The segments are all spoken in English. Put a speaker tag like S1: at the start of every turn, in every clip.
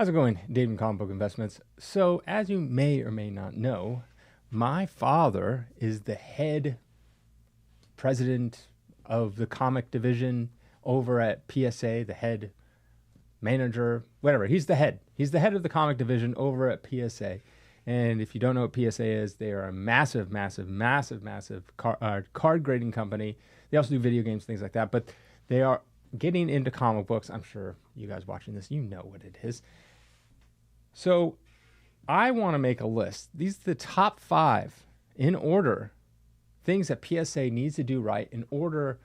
S1: How's it going, Dave Comic Book Investments? So, as you may or may not know, my father is the head president of the comic division over at PSA, the head manager, whatever. He's the head. He's the head of the comic division over at PSA. And if you don't know what PSA is, they are a massive card grading company. They also do video games, things like that. But they are getting into comic books. I'm sure you guys watching this, you know what it is. So I want to make a list. These are the top 5 in order, things that PSA needs to do right in order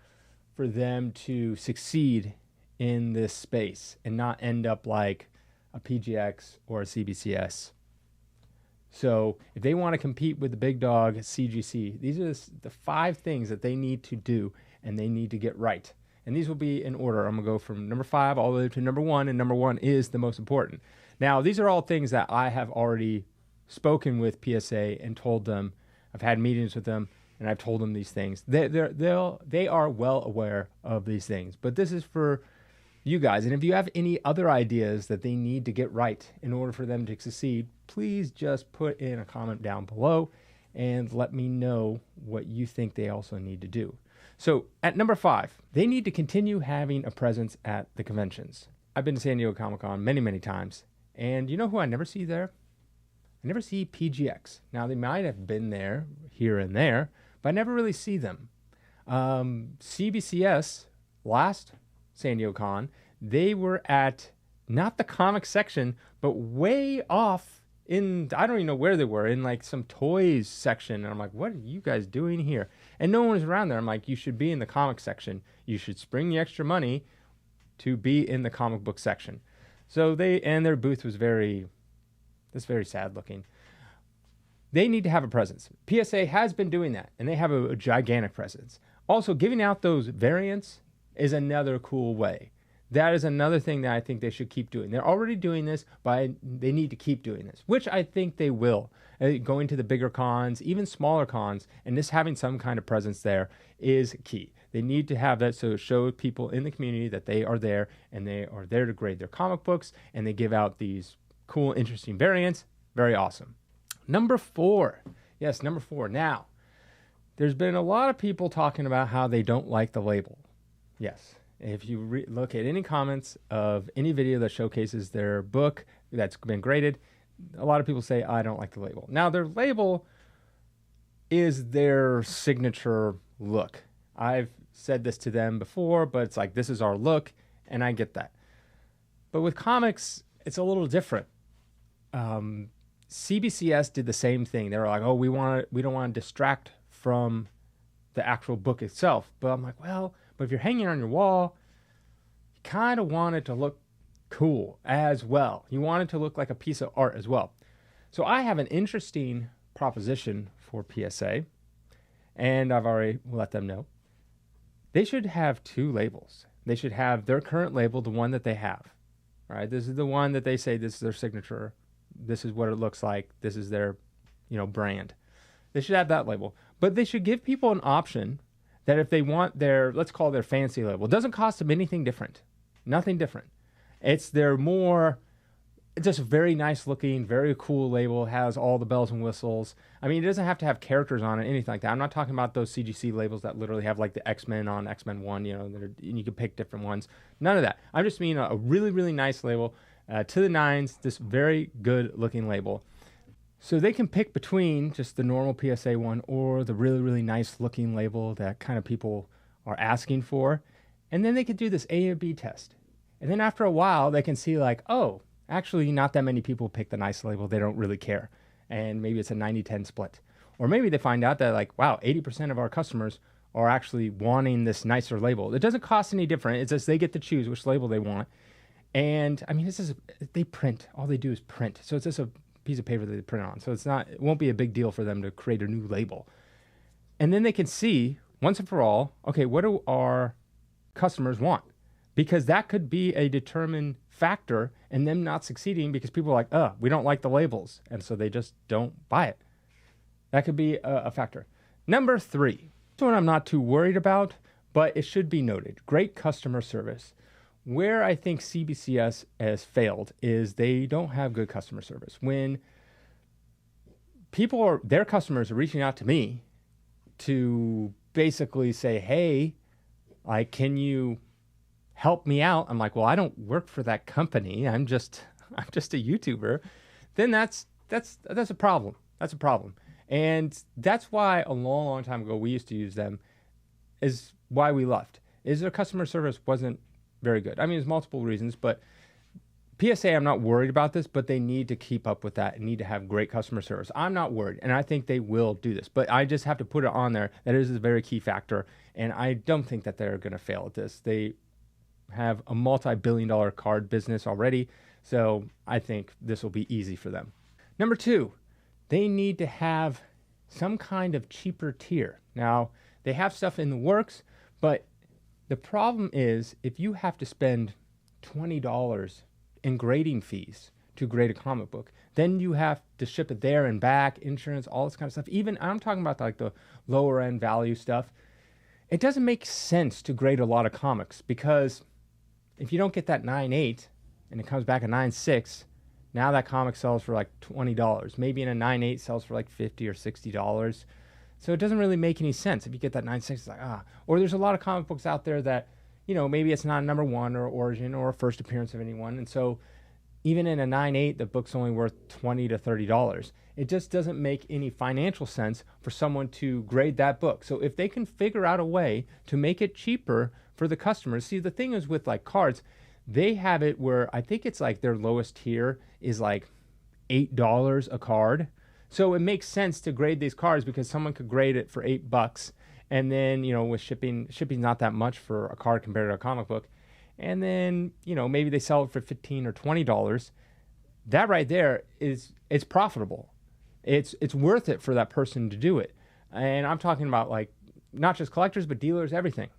S1: for them to succeed in this space and not end up like a PGX or a CBCS. So if they want to compete with the big dog CGC, these are the 5 things that they need to do and they need to get right. And these will be in order. I'm going to go from number 5 all the way to number 1, and number 1 is the most important. Now, these are all things that I have already spoken with PSA and told them. I've had meetings with them, and I've told them these things. They are well aware of these things. But this is for you guys. And if you have any other ideas that they need to get right in order for them to succeed, please just put in a comment down below and let me know what you think they also need to do. So at number 5, they need to continue having a presence at the conventions. I've been to San Diego Comic-Con many, many times. And you know who I never see there? I never see PGX. Now, they might have been there here and there, but I never really see them. CBCS, last San Diego Con, they were at not the comic section, but way off in, I don't even know where they were, in like some toys section. And I'm like, what are you guys doing here? And no one was around there. I'm like, you should be in the comic section. You should spring the extra money to be in the comic book section. So their booth was very sad looking. They need to have a presence. PSA has been doing that, and they have a gigantic presence. Also, giving out those variants is another cool way. That is another thing that I think they should keep doing. They're already doing this, but they need to keep doing this, which I think they will. Going to the bigger cons, even smaller cons, and just having some kind of presence there is key. They need to have that so it shows people in the community that they are there, and they are there to grade their comic books, and they give out these cool, interesting variants. Very awesome. Number 4. Yes, number 4. Now, there's been a lot of people talking about how they don't like the label. Yes. If you look at any comments of any video that showcases their book that's been graded, a lot of people say, I don't like the label. Now, their label is their signature look. I've said this to them before, but it's like, this is our look, and I get that. But with comics, it's a little different. CBCS did the same thing. They were like, oh, we don't want to distract from the actual book itself. But I'm like, well, but if you're hanging on your wall, you kind of want it to look cool as well. You want it to look like a piece of art as well. So I have an interesting proposition for PSA, and I've already let them know. They should have 2 labels. They should have their current label, the one that they have. All right, this is the one that they say this is their signature. This is what it looks like. This is their, brand. They should have that label. But they should give people an option that if they want their, let's call it their fancy label, it doesn't cost them anything different. Nothing different. It's their more, just a very nice looking, very cool label, has all the bells and whistles. I mean, it doesn't have to have characters on it, anything like that. I'm not talking about those CGC labels that literally have like the X-Men on X-Men 1, and you can pick different ones. None of that. I'm just meaning a really, really nice label, to the nines, this very good looking label. So they can pick between just the normal PSA one or the really, really nice looking label that kind of people are asking for. And then they could do this A or B test. And then after a while, they can see like, oh, actually not that many people pick the nice label. They don't really care. And maybe it's a 90-10 split. Or maybe they find out that like, wow, 80% of our customers are actually wanting this nicer label. It doesn't cost any different. It's just they get to choose which label they want. And I mean, they print. All they do is print. So it's just a piece of paper that they print on. So it won't be a big deal for them to create a new label. And then they can see once and for all, okay, what do our customers want? Because that could be a determined factor in them not succeeding because people are like, we don't like the labels. And so they just don't buy it. That could be a factor. Number 3, this one I'm not too worried about, but it should be noted. Great customer service. Where I think CBCS has failed is they don't have good customer service. When their customers are reaching out to me to basically say, hey, like, can you help me out? I'm like, well, I don't work for that company. I'm just a YouTuber. Then that's a problem. That's a problem. And that's why a long, long time ago we used to use them, is why we left. Is their customer service wasn't very good. I mean, there's multiple reasons, but PSA, I'm not worried about this, but they need to keep up with that and need to have great customer service. I'm not worried, and I think they will do this, but I just have to put it on there. That is a very key factor, and I don't think that they're going to fail at this. They have a multi-billion-dollar card business already, so I think this will be easy for them. Number 2, they need to have some kind of cheaper tier. Now, they have stuff in the works, but the problem is if you have to spend $20 in grading fees to grade a comic book, then you have to ship it there and back, insurance, all this kind of stuff. Even I'm talking about like the lower end value stuff. It doesn't make sense to grade a lot of comics, because if you don't get that 9.8 and it comes back a 9.6, now that comic sells for like $20. Maybe in a 9.8 sells for like $50 or $60. So it doesn't really make any sense. If you get that 9.6, it's like, Or there's a lot of comic books out there that, maybe it's not a number 1 or origin or a first appearance of anyone. And so even in a 9.8, the book's only worth $20 to $30. It just doesn't make any financial sense for someone to grade that book. So if they can figure out a way to make it cheaper for the customers. See, the thing is with like cards, they have it where I think it's like their lowest tier is like $8 a card. So it makes sense to grade these cards because someone could grade it for $8, and then with shipping's not that much for a card compared to a comic book, and then maybe they sell it for $15 or $20. That right there it's profitable. It's worth it for that person to do it, and I'm talking about like not just collectors but dealers, everything.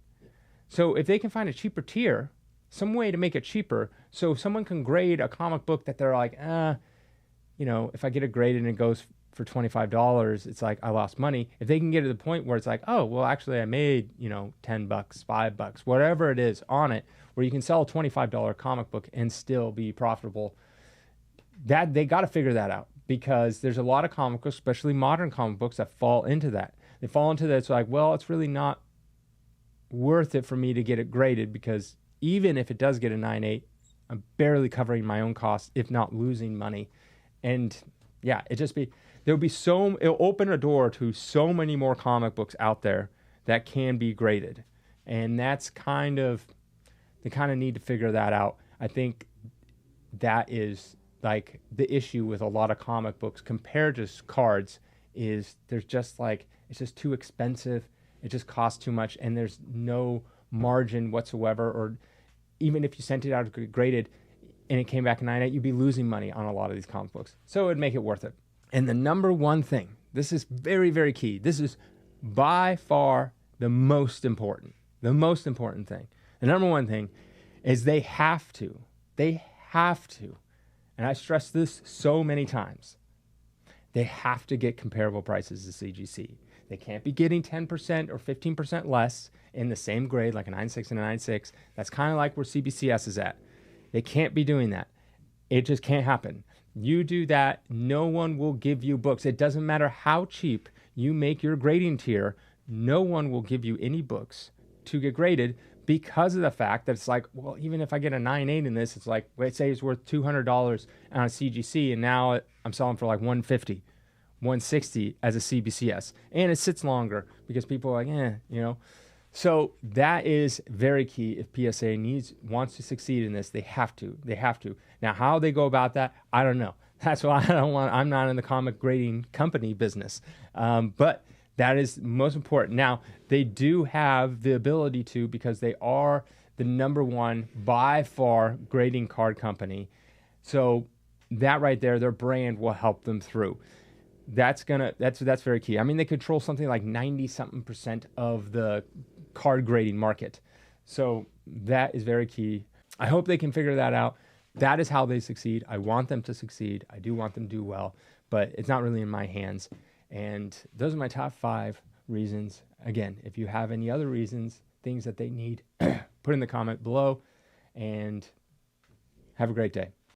S1: So if they can find a cheaper tier, some way to make it cheaper, so someone can grade a comic book that they're like, if I get it graded and it goes for $25, it's like I lost money. If they can get to the point where it's like, oh, well, actually I made, $10, $5, whatever it is on it, where you can sell a $25 comic book and still be profitable, that they got to figure that out, because there's a lot of comic books, especially modern comic books, that fall into that. They fall into that. It's like, well, it's really not worth it for me to get it graded, because even if it does get a 9.8, I'm barely covering my own costs, if not losing money. And yeah, it'll open a door to so many more comic books out there that can be graded. And that's they kind of need to figure that out. I think that is like the issue with a lot of comic books compared to cards, is there's just like, it's just too expensive. It just costs too much, and there's no margin whatsoever. Or even if you sent it out graded and it came back a 9.8, you'd be losing money on a lot of these comic books. So it would make it worth it. And the number one thing, this is very, very key. This is by far the most important thing. The number one thing is they have to, and I stress this so many times, they have to get comparable prices to CGC. They can't be getting 10% or 15% less in the same grade, like a 9.6 and a 9.6. That's kind of like where CBCS is at. They can't be doing that. It just can't happen. You do that, no one will give you books. It doesn't matter how cheap you make your grading tier, no one will give you any books to get graded, because of the fact that it's like, well, even if I get a 9.8 in this, it's like, let's say it's worth $200 on a CGC, and now I'm selling for like $150, $160 as a CBCS. And it sits longer because people are like, So that is very key. If PSA wants to succeed in this, they have to. Now, how they go about that, I don't know. That's why I'm not in the comic grading company business. But that is most important. Now, they do have the ability to, because they are the number one by far grading card company. So that right there, their brand will help them through. That's very key. I mean, they control something like 90-something% of the card grading market. So that is very key. I hope they can figure that out. That is how they succeed. I want them to succeed. I do want them to do well, but it's not really in my hands. And those are my top 5 reasons. Again, if you have any other reasons, things that they need, put in the comment below. and have a great day.